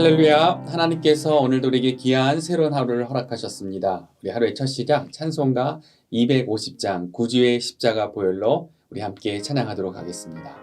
할렐루야. 하나님께서 오늘도 우리에게 귀한 새로운 하루를 허락하셨습니다. 우리 하루의 첫 시작 찬송가 250장 구주의 십자가 보혈로 우리 함께 찬양하도록 하겠습니다.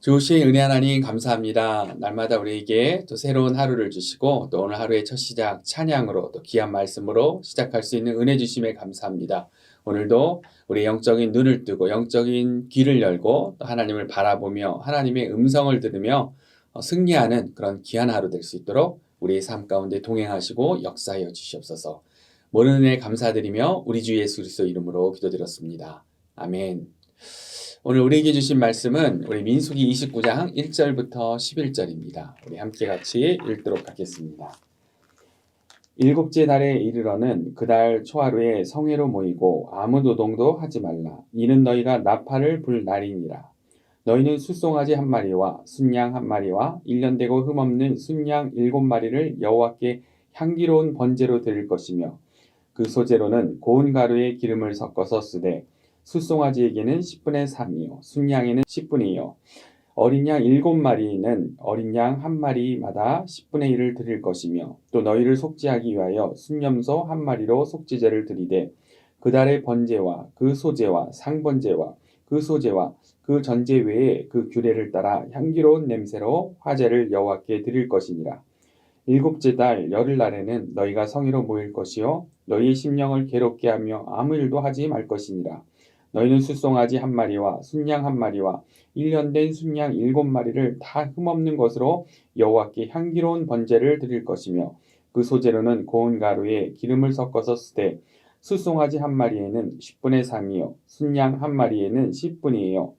주신 은혜 하나님 감사합니다. 날마다 우리에게 또 새로운 하루를 주시고 또 오늘 하루의 첫 시작 찬양으로 또 귀한 말씀으로 시작할 수 있는 은혜 주심에 감사합니다. 오늘도 우리 영적인 눈을 뜨고 영적인 귀를 열고 또 하나님을 바라보며 하나님의 음성을 들으며 승리하는 그런 귀한 하루 될 수 있도록 우리의 삶 가운데 동행하시고 역사하여 주시옵소서. 모든 은혜 감사드리며 우리 주 예수 그리스도 이름으로 기도드렸습니다. 아멘. 오늘 우리에게 주신 말씀은 우리 민수기 29장 1절부터 11절입니다. 우리 함께 같이 읽도록 하겠습니다. 일곱째 달에 이르러는 그 달 초하루에 성회로 모이고 아무 노동도 하지 말라. 이는 너희가 나팔을 불 날이니라. 너희는 숫송아지 한 마리와 순양 한 마리와 1년 되고 흠없는 순양 7마리를 여호와께 향기로운 번제로 드릴 것이며 그 소제로는 고운 가루에 기름을 섞어서 쓰되 숫송아지에게는 10분의 3이요 순양에는 10분이요 어린 양 7마리는 어린 양 한 마리마다 10분의 1을 드릴 것이며 또 너희를 속죄하기 위하여 순염소 한 마리로 속죄제를 드리되 그 달의 번제와 그 소제와 상번제와 그 소제와 그 전제 외에 그 규례를 따라 향기로운 냄새로 화제를 여호와께 드릴 것이니라. 일곱째 달 열흘날에는 너희가 성회로 모일 것이요 너희의 심령을 괴롭게 하며 아무 일도 하지 말 것이니라. 너희는 숫송아지 한 마리와 순양 한 마리와 1년 된 순양 7마리를 다 흠없는 것으로 여호와께 향기로운 번제를 드릴 것이며 그 소재로는 고운 가루에 기름을 섞어서 쓰되 숫송아지 한 마리에는 10분의 3이요 순양 한 마리에는 10분이에요.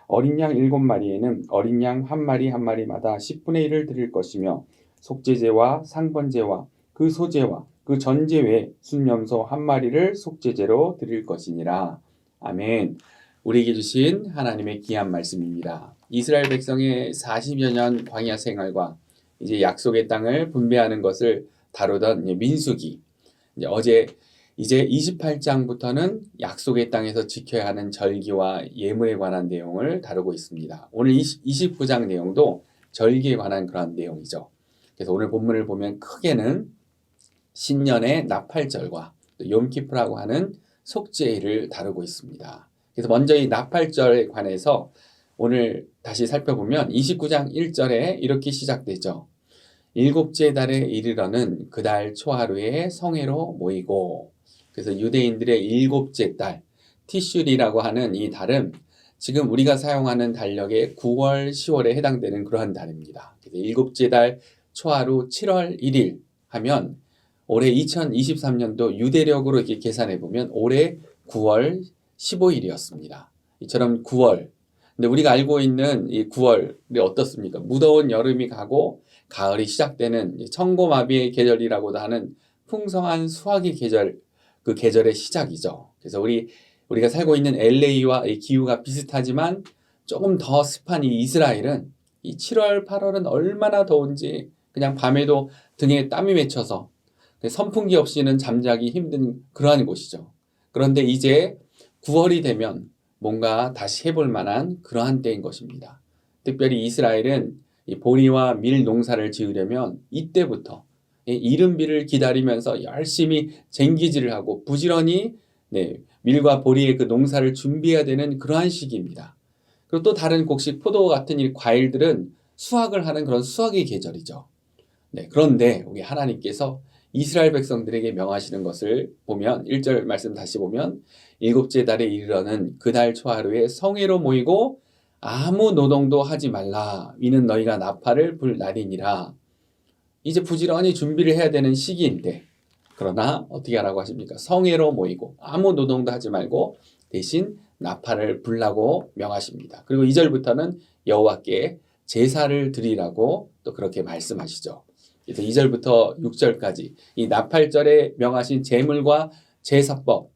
어린 양 7마리에는 어린 양 한 마리 한 마리마다 10분의 1을 드릴 것이며 속죄제와 상번제와 그 소제와 그 전제 외에 순염소 한 마리를 속죄제로 드릴 것이니라. 아멘. 우리에게 주신 하나님의 귀한 말씀입니다. 이스라엘 백성의 40여 년 광야 생활과 이제 약속의 땅을 분배하는 것을 다루던 민수기. 이제 28장부터는 약속의 땅에서 지켜야 하는 절기와 예물에 관한 내용을 다루고 있습니다. 오늘 29장 내용도 절기에 관한 그런 내용이죠. 그래서 오늘 본문을 보면 크게는 신년의 나팔절과 또 욤키프라고 하는 속죄일을 다루고 있습니다. 그래서 먼저 이 나팔절에 관해서 오늘 다시 살펴보면 29장 1절에 이렇게 시작되죠. 일곱째 달에 이르러는 그달 초하루에 성회로 모이고. 그래서 유대인들의 일곱째 달, 티슈리라고 하는 이 달은 지금 우리가 사용하는 달력의 9월, 10월에 해당되는 그러한 달입니다. 그래서 일곱째 달 초하루 7월 1일 하면 올해 2023년도 유대력으로 이렇게 계산해 보면 올해 9월 15일이었습니다. 이처럼 9월. 근데 우리가 알고 있는 이 9월이 어떻습니까? 무더운 여름이 가고 가을이 시작되는 청고마비의 계절이라고도 하는 풍성한 수확의 계절, 그 계절의 시작이죠. 그래서 우리가 살고 있는 LA와 이 기후가 비슷하지만 조금 더 습한 이 이스라엘은 이 7월, 8월은 얼마나 더운지 그냥 밤에도 등에 땀이 맺혀서 선풍기 없이는 잠자기 힘든 그러한 곳이죠. 그런데 이제 9월이 되면 뭔가 다시 해볼 만한 그러한 때인 것입니다. 특별히 이스라엘은 이 보리와 밀 농사를 지으려면 이때부터 이른비를 기다리면서 열심히 쟁기질을 하고 부지런히 밀과 보리의 그 농사를 준비해야 되는 그러한 시기입니다. 그리고 또 다른 곡식, 포도 같은 이 과일들은 수확을 하는 그런 수확의 계절이죠. 그런데 우리 하나님께서 이스라엘 백성들에게 명하시는 것을 보면 1절 말씀 다시 보면 일곱째 달에 이르러는 그달 초하루에 성회로 모이고 아무 노동도 하지 말라. 이는 너희가 나팔을 불 날이니라. 이제 부지런히 준비를 해야 되는 시기인데 그러나 어떻게 하라고 하십니까? 성회로 모이고 아무 노동도 하지 말고 대신 나팔을 불라고 명하십니다. 그리고 2절부터는 여호와께 제사를 드리라고 또 그렇게 말씀하시죠. 그래서 2절부터 6절까지 이 나팔절에 명하신 제물과 제사법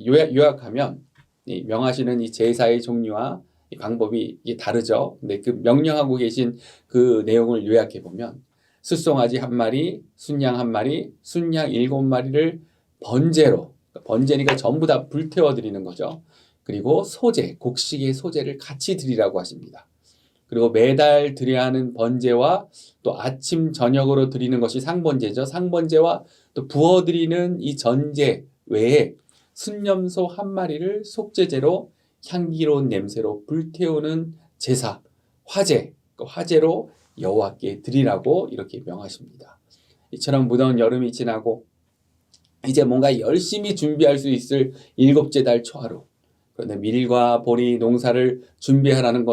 요약하면 명하시는 이 제사의 종류와 이 방법이 다르죠. 근데 그 명령하고 계신 그 내용을 요약해 보면 숫송아지 한 마리, 순양 한 마리, 순양 7마리를 번제로, 번제니까 전부 다 불태워 드리는 거죠. 그리고 소제, 곡식의 소제를 같이 드리라고 하십니다. 그리고 매달 드려야 하는 번제와 또 아침 저녁으로 드리는 것이 상번제죠. 상번제와 또 부어드리는 이 전제 외에 순염소 한 마리를 속죄제로 향기로운 냄새로 불태우는 제사, 화제, 그 화제로 여호와께 드리라고 이렇게 명하십니다. 이처럼 무더운 여름이 지나고 이제 뭔가 열심히 준비할 수 있을 일곱째 달 초하루. 그런데 밀과 보리 농사를 준비하라는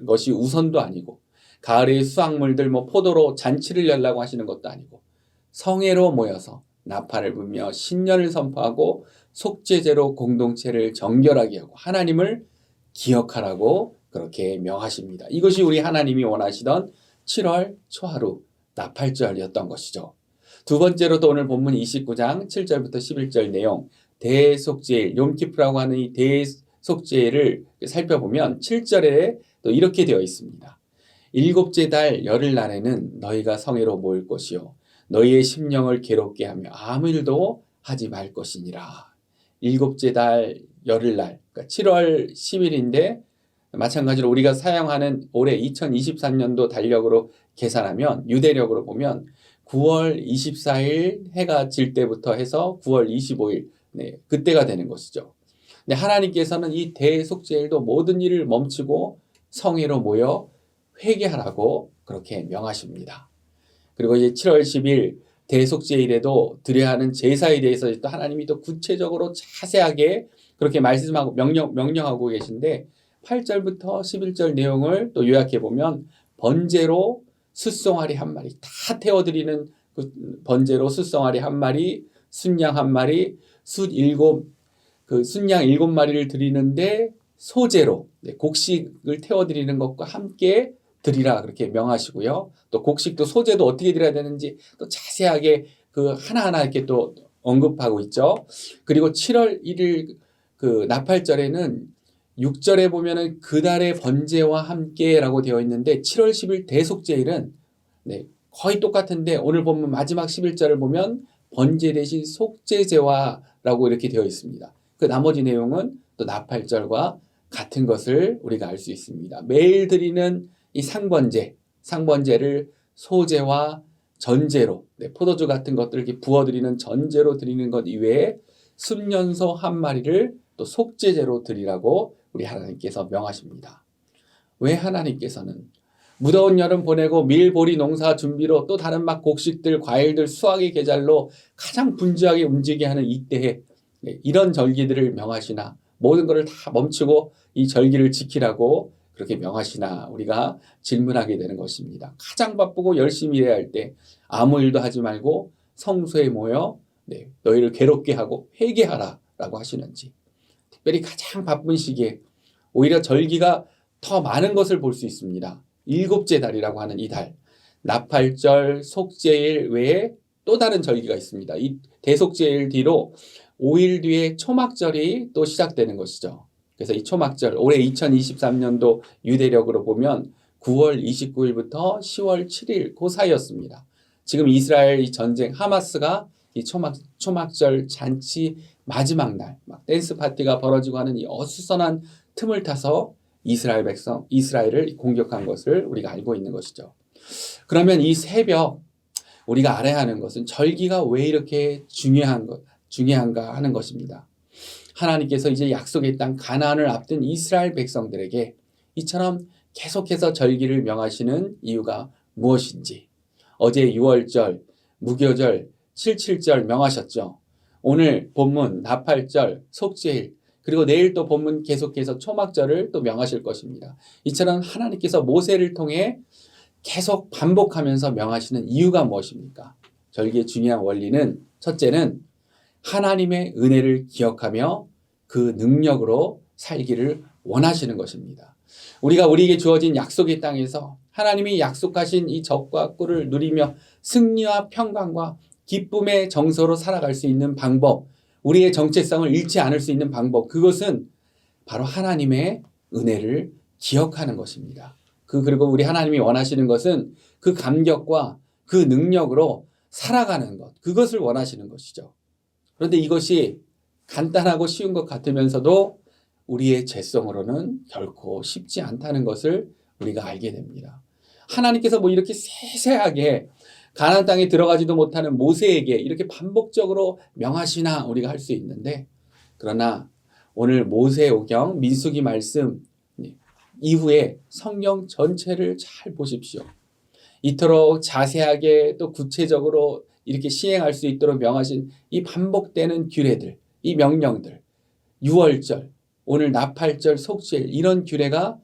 것이 우선도 아니고 가을의 수확물들 포도로 잔치를 열라고 하시는 것도 아니고 성회로 모여서 나팔을 불며 신년을 선포하고 속죄제로 공동체를 정결하게 하고 하나님을 기억하라고 그렇게 명하십니다. 이것이 우리 하나님이 원하시던 7월 초하루 나팔절이었던 것이죠. 두 번째로도 오늘 본문 29장 7절부터 11절 내용 대속죄일 욤키프라고 하는 이 대속죄일을 살펴보면 7절에 또 이렇게 되어 있습니다. 일곱째 달 열흘날에는 너희가 성회로 모일 것이요 너희의 심령을 괴롭게 하며 아무 일도 하지 말 것이니라. 일곱째 달 열흘날 그러니까 7월 10일인데 마찬가지로 우리가 사용하는 올해 2023년도 달력으로 계산하면 유대력으로 보면 9월 24일 해가 질 때부터 해서 9월 25일 그때가 되는 것이죠. 근데 하나님께서는 이 대속죄일도 모든 일을 멈추고 성회로 모여 회개하라고 그렇게 명하십니다. 그리고 이제 7월 10일 대속죄일에도 드려야 하는 제사에 대해서 또 하나님이 또 구체적으로 자세하게 그렇게 말씀하고 명령하고 계신데 8절부터 11절 내용을 또 요약해 보면 번제로 숫송아리 한 마리 다 태워드리는 번제로 숫송아리 한 마리, 순양 한 마리, 순양 7마리를 드리는데 소제로 곡식을 태워드리는 것과 함께 드리라 그렇게 명하시고요. 또 곡식도 소제도 어떻게 드려야 되는지 또 자세하게 그 하나하나 이렇게 또 언급하고 있죠. 그리고 7월 1일 그 나팔절에는 6절에 보면은 그달의 번제와 함께라고 되어 있는데 7월 10일 대속제일은 거의 똑같은데 오늘 보면 마지막 11절을 보면 번제 대신 속죄제와라고 이렇게 되어 있습니다. 그 나머지 내용은 또 나팔절과 같은 것을 우리가 알 수 있습니다. 매일 드리는 이 상번제를 소제와 전제로, 포도주 같은 것들을 이렇게 부어드리는 전제로 드리는 것 이외에 순년소 한 마리를 또 속죄제로 드리라고 우리 하나님께서 명하십니다. 왜 하나님께서는 무더운 여름 보내고 밀, 보리 농사 준비로 또 다른 막 곡식들, 과일들, 수확의 계절로 가장 분주하게 움직이게 하는 이때에 이런 절기들을 명하시나, 모든 것을 다 멈추고 이 절기를 지키라고 그렇게 명하시나 우리가 질문하게 되는 것입니다. 가장 바쁘고 열심히 일해야 할 때 아무 일도 하지 말고 성소에 모여 너희를 괴롭게 하고 회개하라 라고 하시는지, 특별히 가장 바쁜 시기에 오히려 절기가 더 많은 것을 볼 수 있습니다. 일곱째 달이라고 하는 이 달, 나팔절, 속죄일 외에 또 다른 절기가 있습니다. 이 대속죄일 뒤로 5일 뒤에 초막절이 또 시작되는 것이죠. 그래서 이 초막절, 올해 2023년도 유대력으로 보면 9월 29일부터 10월 7일 그 사이였습니다. 지금 이스라엘 이 전쟁, 하마스가 이 초막절 잔치 마지막 날, 막 댄스 파티가 벌어지고 하는 이 어수선한 틈을 타서 이스라엘을 공격한 것을 우리가 알고 있는 것이죠. 그러면 이 새벽 우리가 알아야 하는 것은 절기가 왜 이렇게 중요한가 하는 것입니다. 하나님께서 이제 약속의 땅 가나안을 앞둔 이스라엘 백성들에게 이처럼 계속해서 절기를 명하시는 이유가 무엇인지, 어제 6월절, 무교절, 77절 명하셨죠. 오늘 본문 나팔절, 속죄일, 그리고 내일 또 본문 계속해서 초막절을 또 명하실 것입니다. 이처럼 하나님께서 모세를 통해 계속 반복하면서 명하시는 이유가 무엇입니까? 절기의 중요한 원리는, 첫째는 하나님의 은혜를 기억하며 그 능력으로 살기를 원하시는 것입니다. 우리가 우리에게 주어진 약속의 땅에서 하나님이 약속하신 이 적과 꿀을 누리며 승리와 평강과 기쁨의 정서로 살아갈 수 있는 방법, 우리의 정체성을 잃지 않을 수 있는 방법, 그것은 바로 하나님의 은혜를 기억하는 것입니다. 그리고 우리 하나님이 원하시는 것은 그 감격과 그 능력으로 살아가는 것, 그것을 원하시는 것이죠. 그런데 이것이 간단하고 쉬운 것 같으면서도 우리의 죄성으로는 결코 쉽지 않다는 것을 우리가 알게 됩니다. 하나님께서 뭐 이렇게 세세하게 가나안 땅에 들어가지도 못하는 모세에게 이렇게 반복적으로 명하시나 우리가 할 수 있는데, 그러나 오늘 모세오경 민수기 말씀 이후에 성경 전체를 잘 보십시오. 이토록 자세하게 또 구체적으로 이렇게 시행할 수 있도록 명하신 이 반복되는 규례들, 이 명령들, 6월절, 오늘 나팔절, 속죄일, 이런 규례가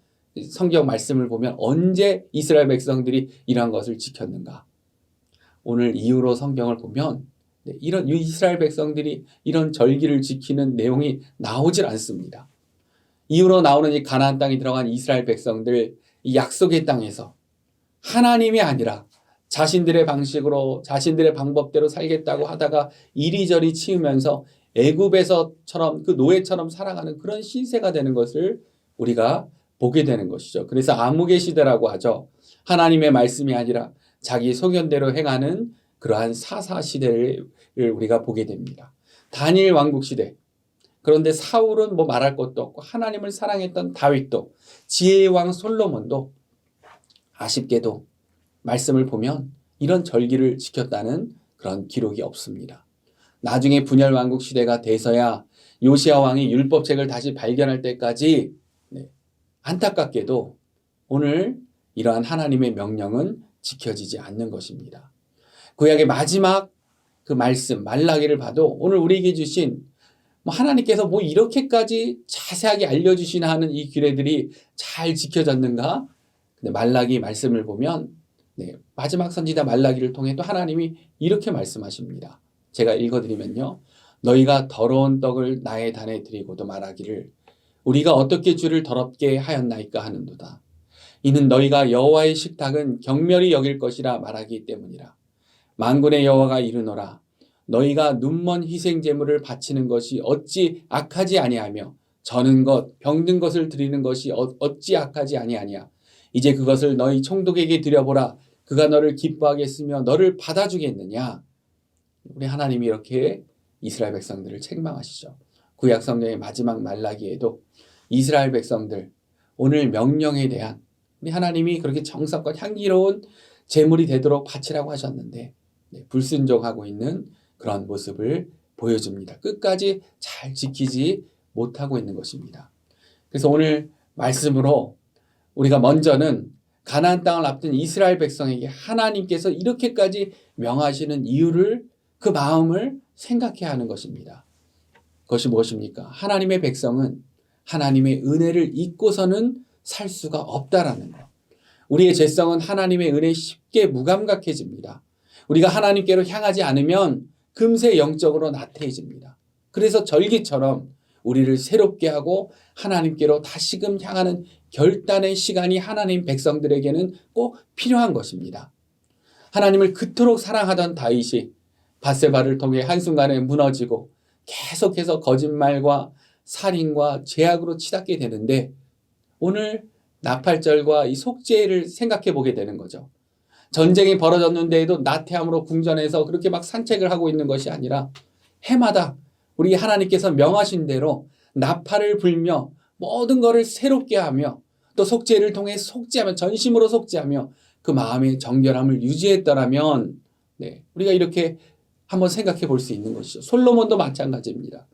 성경 말씀을 보면 언제 이스라엘 백성들이 이러한 것을 지켰는가? 오늘 이후로 성경을 보면 이런 이스라엘 백성들이 이런 절기를 지키는 내용이 나오질 않습니다. 이후로 나오는 이 가나안 땅에 들어간 이스라엘 백성들, 이 약속의 땅에서 하나님이 아니라 자신들의 방식으로, 자신들의 방법대로 살겠다고 하다가 이리저리 치우면서 애굽에서처럼 그 노예처럼 살아가는 그런 신세가 되는 것을 우리가 보게 되는 것이죠. 그래서 암흑의 시대라고 하죠. 하나님의 말씀이 아니라 자기 소견대로 행하는 그러한 사사 시대를 우리가 보게 됩니다. 다니엘 왕국 시대. 그런데 사울은 뭐 말할 것도 없고, 하나님을 사랑했던 다윗도, 지혜의 왕 솔로몬도 아쉽게도 말씀을 보면 이런 절기를 지켰다는 그런 기록이 없습니다. 나중에 분열 왕국 시대가 돼서야 요시야 왕이 율법책을 다시 발견할 때까지 안타깝게도 오늘 이러한 하나님의 명령은 지켜지지 않는 것입니다. 구약의 마지막 그 말씀 말라기를 봐도 오늘 우리에게 주신 하나님께서 뭐 이렇게까지 자세하게 알려주시나 하는 이 규례들이 잘 지켜졌는가? 근데 말라기 말씀을 보면 마지막 선지자 말라기를 통해 또 하나님이 이렇게 말씀하십니다. 제가 읽어드리면요. 너희가 더러운 떡을 나의 단에 드리고도 말하기를 우리가 어떻게 주를 더럽게 하였나이까 하는도다. 이는 너희가 여호와의 식탁은 경멸히 여길 것이라 말하기 때문이라. 만군의 여호와가 이르노라. 너희가 눈먼 희생 제물을 바치는 것이 어찌 악하지 아니하며 저는 것 병든 것을 드리는 것이 어찌 악하지 아니하냐. 이제 그것을 너희 총독에게 드려보라. 그가 너를 기뻐하겠으며 너를 받아주겠느냐. 우리 하나님이 이렇게 이스라엘 백성들을 책망하시죠. 구약 성경의 마지막 말라기에도 이스라엘 백성들 오늘 명령에 대한 우리 하나님이 그렇게 정성과 향기로운 제물이 되도록 바치라고 하셨는데 불순종하고 있는 그런 모습을 보여줍니다. 끝까지 잘 지키지 못하고 있는 것입니다. 그래서 오늘 말씀으로 우리가 먼저는 가나안 땅을 앞둔 이스라엘 백성에게 하나님께서 이렇게까지 명하시는 이유를 그 마음을 생각해야 하는 것입니다. 그것이 무엇입니까? 하나님의 백성은 하나님의 은혜를 잊고서는 살 수가 없다라는 것. 우리의 죄성은 하나님의 은혜에 쉽게 무감각해집니다. 우리가 하나님께로 향하지 않으면 금세 영적으로 나태해집니다. 그래서 절기처럼 우리를 새롭게 하고 하나님께로 다시금 향하는 결단의 시간이 하나님 백성들에게는 꼭 필요한 것입니다. 하나님을 그토록 사랑하던 다윗이 밧세바를 통해 한순간에 무너지고 계속해서 거짓말과 살인과 죄악으로 치닫게 되는데 오늘 나팔절과 이 속죄를 생각해 보게 되는 거죠. 전쟁이 벌어졌는데도 나태함으로 궁전에서 그렇게 막 산책을 하고 있는 것이 아니라 해마다 우리 하나님께서 명하신 대로 나팔을 불며 모든 것을 새롭게 하며 또 속죄를 통해 속죄하며 전심으로 속죄하며 그 마음의 정결함을 유지했더라면 우리가 이렇게 한번 생각해 볼 수 있는 것이죠. 솔로몬도 마찬가지입니다.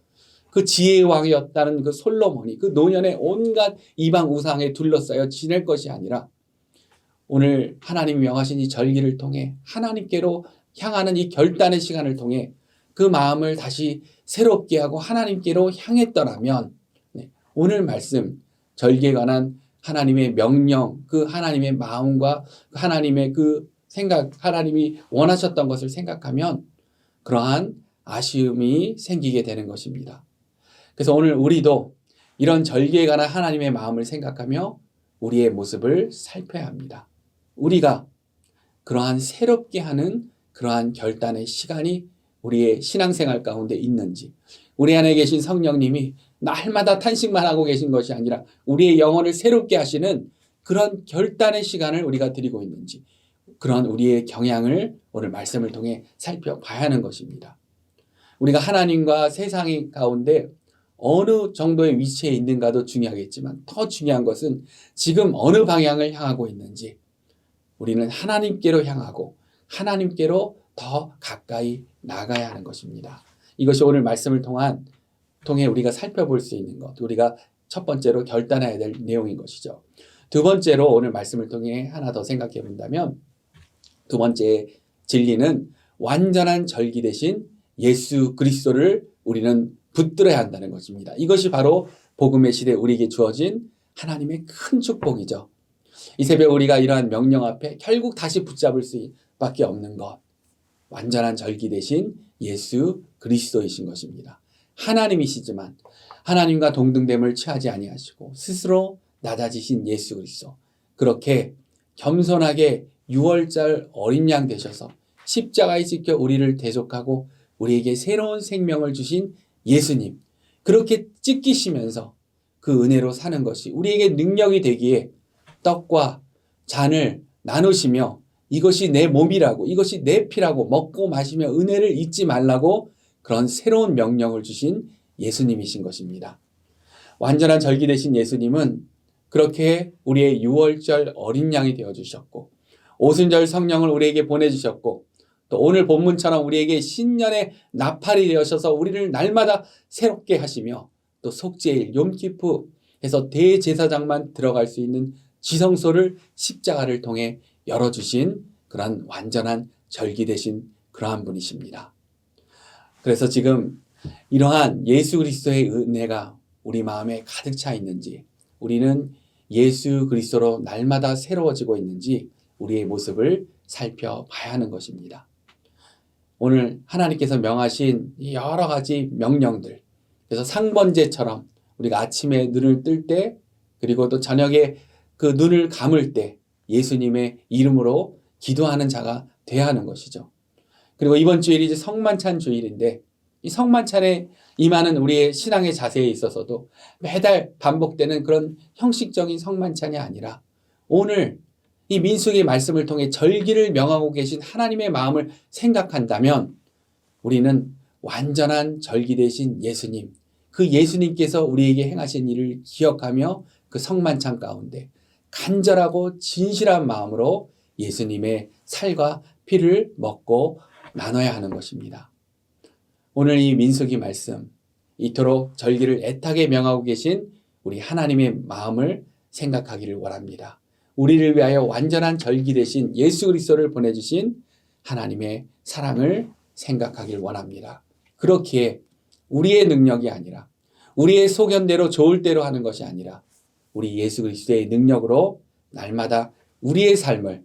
그 지혜의 왕이었다는 그 솔로몬이 그 노년에 온갖 이방 우상에 둘러싸여 지낼 것이 아니라 오늘 하나님이 명하신 이 절기를 통해 하나님께로 향하는 이 결단의 시간을 통해 그 마음을 다시 새롭게 하고 하나님께로 향했더라면 오늘 말씀 절기에 관한 하나님의 명령, 그 하나님의 마음과 하나님의 그 생각, 하나님이 원하셨던 것을 생각하면 그러한 아쉬움이 생기게 되는 것입니다. 그래서 오늘 우리도 이런 절기에 관한 하나님의 마음을 생각하며 우리의 모습을 살펴야 합니다. 우리가 그러한 새롭게 하는 그러한 결단의 시간이 우리의 신앙생활 가운데 있는지, 우리 안에 계신 성령님이 날마다 탄식만 하고 계신 것이 아니라 우리의 영혼을 새롭게 하시는 그런 결단의 시간을 우리가 드리고 있는지, 그런 우리의 경향을 오늘 말씀을 통해 살펴봐야 하는 것입니다. 우리가 하나님과 세상 가운데 어느 정도의 위치에 있는가도 중요하겠지만 더 중요한 것은 지금 어느 방향을 향하고 있는지, 우리는 하나님께로 향하고 하나님께로 더 가까이 나가야 하는 것입니다. 이것이 오늘 말씀을 통해 우리가 살펴볼 수 있는 것, 우리가 첫 번째로 결단해야 될 내용인 것이죠. 두 번째로 오늘 말씀을 통해 하나 더 생각해 본다면 두 번째 진리는 완전한 절기 대신 예수 그리스도를 우리는 붙들어야 한다는 것입니다. 이것이 바로 복음의 시대에 우리에게 주어진 하나님의 큰 축복이죠. 이 새벽 우리가 이러한 명령 앞에 결국 다시 붙잡을 수밖에 없는 것, 완전한 절기 대신 예수 그리스도이신 것입니다. 하나님이시지만 하나님과 동등됨을 취하지 아니하시고 스스로 낮아지신 예수 그리스도, 그렇게 겸손하게 6월절 어린 양 되셔서 십자가에 지켜 우리를 대속하고 우리에게 새로운 생명을 주신 예수님, 그렇게 찢기시면서 그 은혜로 사는 것이 우리에게 능력이 되기에 떡과 잔을 나누시며 이것이 내 몸이라고, 이것이 내 피라고 먹고 마시며 은혜를 잊지 말라고 그런 새로운 명령을 주신 예수님이신 것입니다. 완전한 절기 되신 예수님은 그렇게 우리의 6월절 어린 양이 되어주셨고 오순절 성령을 우리에게 보내주셨고 또 오늘 본문처럼 우리에게 신년의 나팔이 되어셔서 우리를 날마다 새롭게 하시며 또 속죄일 욤키푸 해서 대제사장만 들어갈 수 있는 지성소를 십자가를 통해 열어주신 그러한 완전한 절기 되신 그러한 분이십니다. 그래서 지금 이러한 예수 그리스도의 은혜가 우리 마음에 가득 차 있는지, 우리는 예수 그리스도로 날마다 새로워지고 있는지 우리의 모습을 살펴봐야 하는 것입니다. 오늘 하나님께서 명하신 이 여러 가지 명령들, 그래서 상번제처럼 우리가 아침에 눈을 뜰 때, 그리고 또 저녁에 그 눈을 감을 때 예수님의 이름으로 기도하는 자가 돼야 하는 것이죠. 그리고 이번 주일이 이제 성만찬 주일인데, 이 성만찬에 임하는 우리의 신앙의 자세에 있어서도 매달 반복되는 그런 형식적인 성만찬이 아니라, 오늘 이 민수기의 말씀을 통해 절기를 명하고 계신 하나님의 마음을 생각한다면 우리는 완전한 절기 되신 예수님, 그 예수님께서 우리에게 행하신 일을 기억하며 그 성만찬 가운데 간절하고 진실한 마음으로 예수님의 살과 피를 먹고 나눠야 하는 것입니다. 오늘 이 민수기 말씀, 이토록 절기를 애타게 명하고 계신 우리 하나님의 마음을 생각하기를 원합니다. 우리를 위하여 완전한 절기 되신 예수 그리스도를 보내주신 하나님의 사랑을 생각하길 원합니다. 그렇기에 우리의 능력이 아니라, 우리의 소견대로 좋을 대로 하는 것이 아니라 우리 예수 그리스도의 능력으로 날마다 우리의 삶을,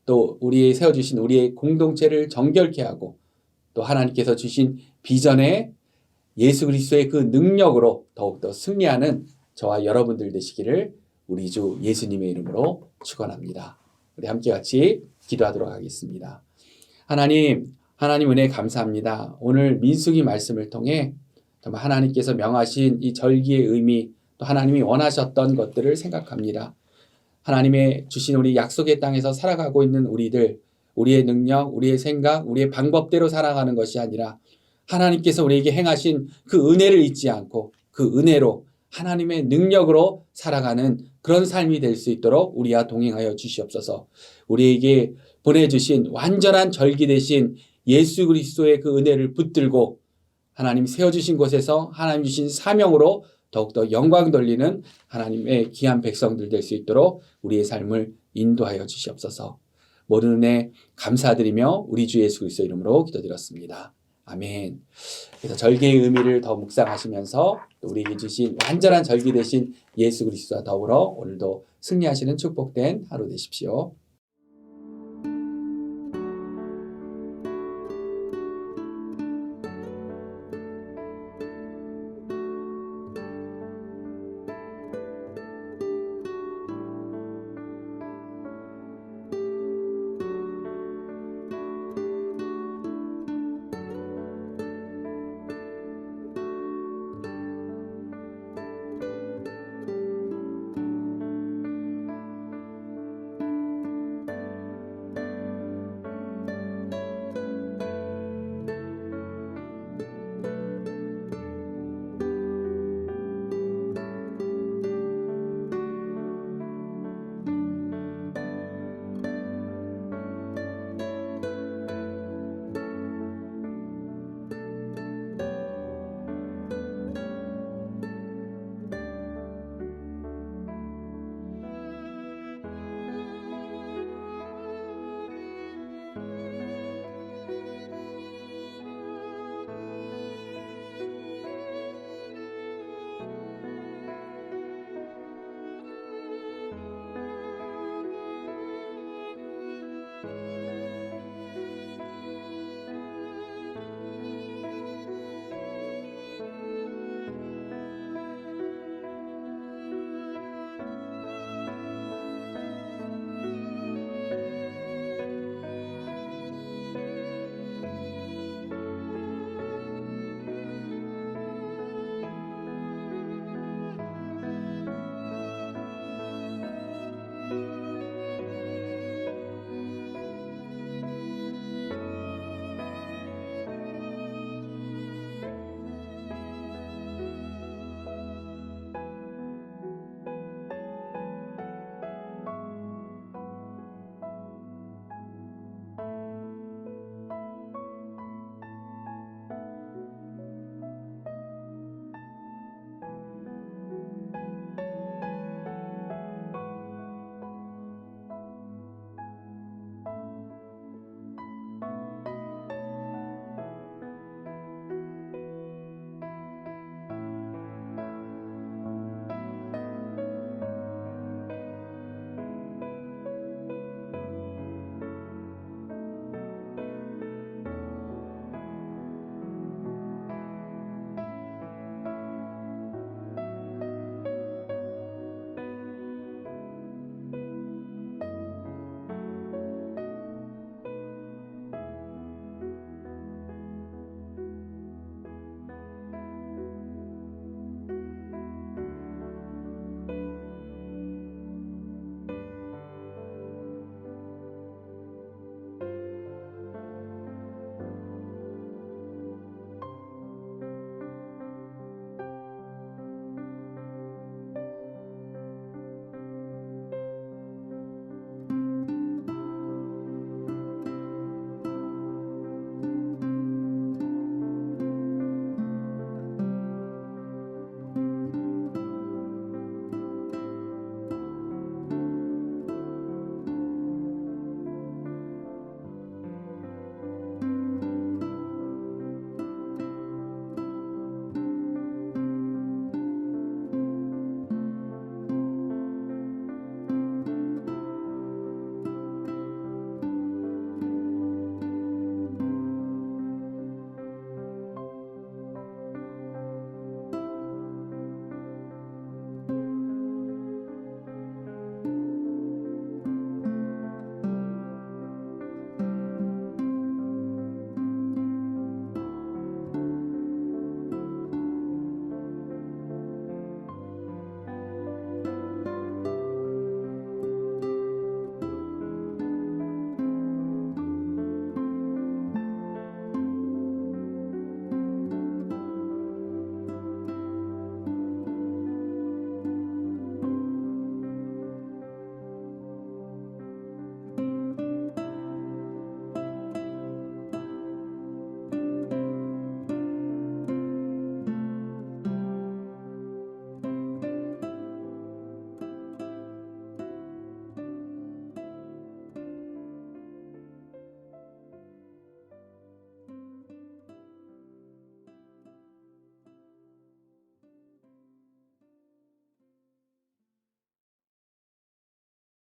또 우리의 세워주신 우리의 공동체를 정결케 하고, 또 하나님께서 주신 비전에 예수 그리스도의 그 능력으로 더욱더 승리하는 저와 여러분들 되시기를 우리 주 예수님의 이름으로 축원합니다. 우리 함께 같이 기도하도록 하겠습니다. 하나님 은혜 감사합니다. 오늘 민수기 말씀을 통해 정말 하나님께서 명하신 이 절기의 의미, 또 하나님이 원하셨던 것들을 생각합니다. 하나님의 주신 우리 약속의 땅에서 살아가고 있는 우리들, 우리의 능력, 우리의 생각, 우리의 방법대로 살아가는 것이 아니라 하나님께서 우리에게 행하신 그 은혜를 잊지 않고 그 은혜로 하나님의 능력으로 살아가는 그런 삶이 될 수 있도록 우리와 동행하여 주시옵소서. 우리에게 보내주신 완전한 절기 되신 예수 그리스도의 그 은혜를 붙들고 하나님 세워주신 곳에서 하나님 주신 사명으로 더욱더 영광 돌리는 하나님의 귀한 백성들 될 수 있도록 우리의 삶을 인도하여 주시옵소서. 모든 은혜 감사드리며 우리 주 예수 그리스도 이름으로 기도드렸습니다. 아멘. 그래서 절기의 의미를 더 묵상하시면서 우리에게 주신 완전한 절기 되신 예수 그리스도와 더불어 오늘도 승리하시는 축복된 하루 되십시오.